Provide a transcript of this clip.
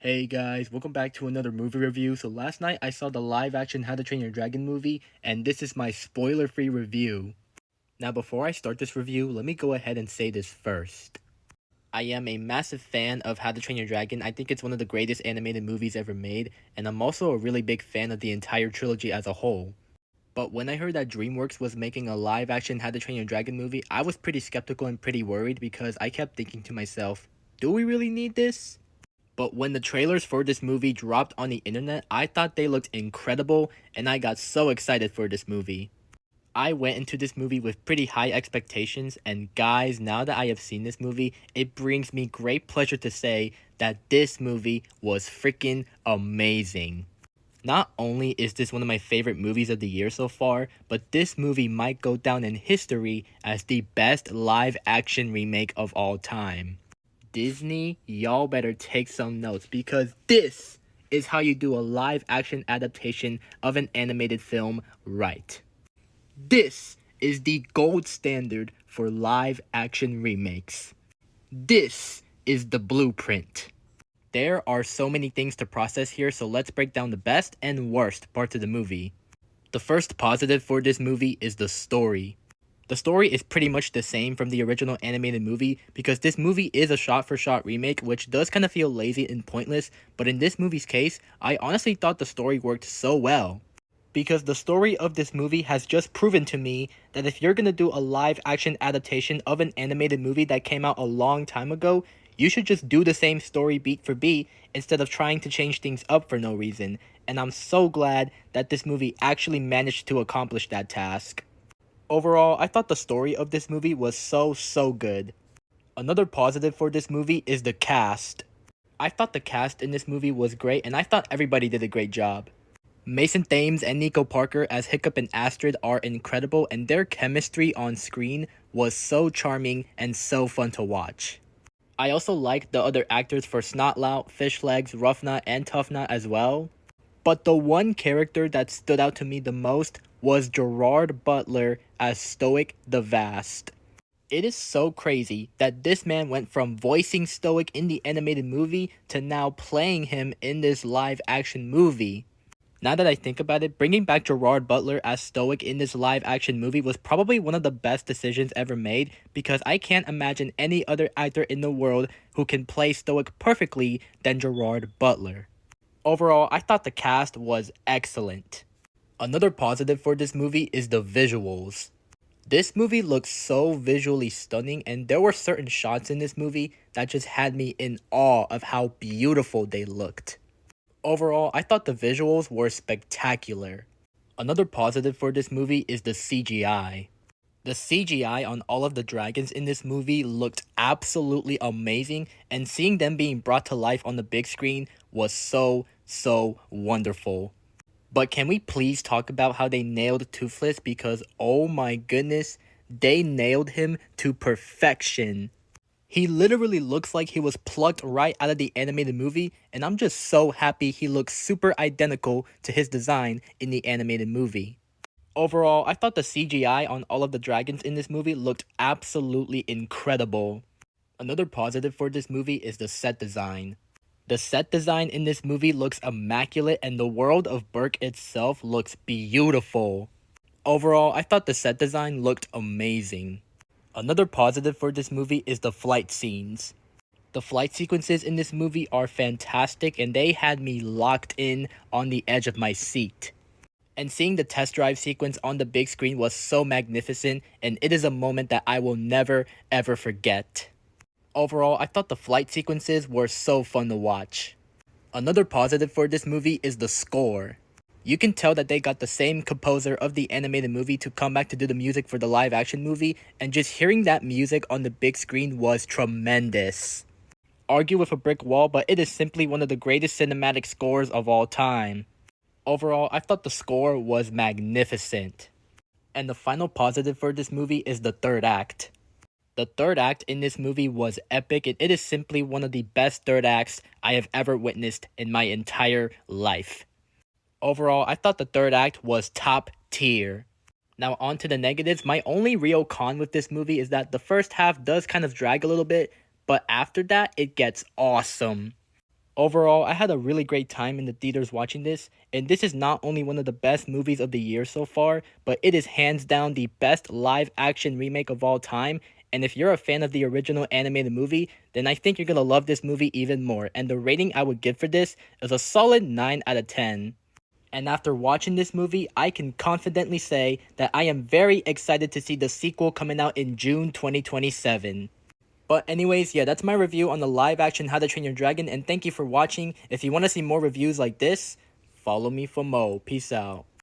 Hey guys, welcome back to another movie review. So last night I saw the live action How to Train Your Dragon movie, and this is my spoiler free review. Now before I start this review, let me go ahead and say this first. I am a massive fan of How to Train Your Dragon. I think it's one of the greatest animated movies ever made, and I'm also a really big fan of the entire trilogy as a whole. But when I heard that DreamWorks was making a live action How to Train Your Dragon movie, I was pretty skeptical and pretty worried because I kept thinking to myself, do we really need this? But when the trailers for this movie dropped on the internet, I thought they looked incredible and I got so excited for this movie. I went into this movie with pretty high expectations, and guys, now that I have seen this movie, it brings me great pleasure to say that this movie was freaking amazing. Not only is this one of my favorite movies of the year so far, but this movie might go down in history as the best live action remake of all time. Disney, y'all better take some notes because this is how you do a live action adaptation of an animated film right. This is the gold standard for live action remakes. This is the blueprint. There are so many things to process here, so let's break down the best and worst parts of the movie. The first positive for this movie is the story. The story is pretty much the same from the original animated movie because this movie is a shot-for-shot remake, which does kind of feel lazy and pointless, but in this movie's case, I honestly thought the story worked so well. Because the story of this movie has just proven to me that if you're gonna do a live-action adaptation of an animated movie that came out a long time ago, you should just do the same story beat for beat instead of trying to change things up for no reason, and I'm so glad that this movie actually managed to accomplish that task. Overall, I thought the story of this movie was so good. Another positive for this movie is the cast. I thought the cast in this movie was great and I thought everybody did a great job. Mason Thames and Nico Parker as Hiccup and Astrid are incredible and their chemistry on screen was so charming and so fun to watch. I also liked the other actors for Snotlout, Fishlegs, Ruffnut, and Toughnut as well. But the one character that stood out to me the most was Gerard Butler as Stoic the Vast. It is so crazy that this man went from voicing Stoic in the animated movie to now playing him in this live action movie. Now that I think about it, bringing back Gerard Butler as Stoic in this live action movie was probably one of the best decisions ever made because I can't imagine any other actor in the world who can play Stoic perfectly than Gerard Butler. Overall, I thought the cast was excellent. Another positive for this movie is the visuals. This movie looks so visually stunning, and there were certain shots in this movie that just had me in awe of how beautiful they looked. Overall, I thought the visuals were spectacular. Another positive for this movie is the CGI. The CGI on all of the dragons in this movie looked absolutely amazing, and seeing them being brought to life on the big screen was so wonderful. But can we please talk about how they nailed Toothless because oh my goodness, they nailed him to perfection. He literally looks like he was plucked right out of the animated movie, and I'm just so happy he looks super identical to his design in the animated movie. Overall, I thought the CGI on all of the dragons in this movie looked absolutely incredible. Another positive for this movie is the set design. The set design in this movie looks immaculate and the world of Berk itself looks beautiful. Overall, I thought the set design looked amazing. Another positive for this movie is the flight scenes. The flight sequences in this movie are fantastic and they had me locked in on the edge of my seat. And seeing the test drive sequence on the big screen was so magnificent, and it is a moment that I will never ever forget. Overall, I thought the flight sequences were so fun to watch. Another positive for this movie is the score. You can tell that they got the same composer of the animated movie to come back to do the music for the live action movie, and just hearing that music on the big screen was tremendous. Argue with a brick wall, but it is simply one of the greatest cinematic scores of all time. Overall, I thought the score was magnificent. And the final positive for this movie is the third act. The third act in this movie was epic, and it is simply one of the best third acts I have ever witnessed in my entire life. Overall, I thought the third act was top tier. Now on to the negatives. My only real con with this movie is that the first half does kind of drag a little bit, but after that, it gets awesome. Overall, I had a really great time in the theaters watching this, and this is not only one of the best movies of the year so far, but it is hands down the best live action remake of all time. And if you're a fan of the original animated movie, then I think you're gonna love this movie even more. And the rating I would give for this is a solid 9 out of 10. And after watching this movie, I can confidently say that I am very excited to see the sequel coming out in June 2027. But anyways, yeah, that's my review on the live action How to Train Your Dragon, and thank you for watching. If you want to see more reviews like this, follow me for more. Peace out.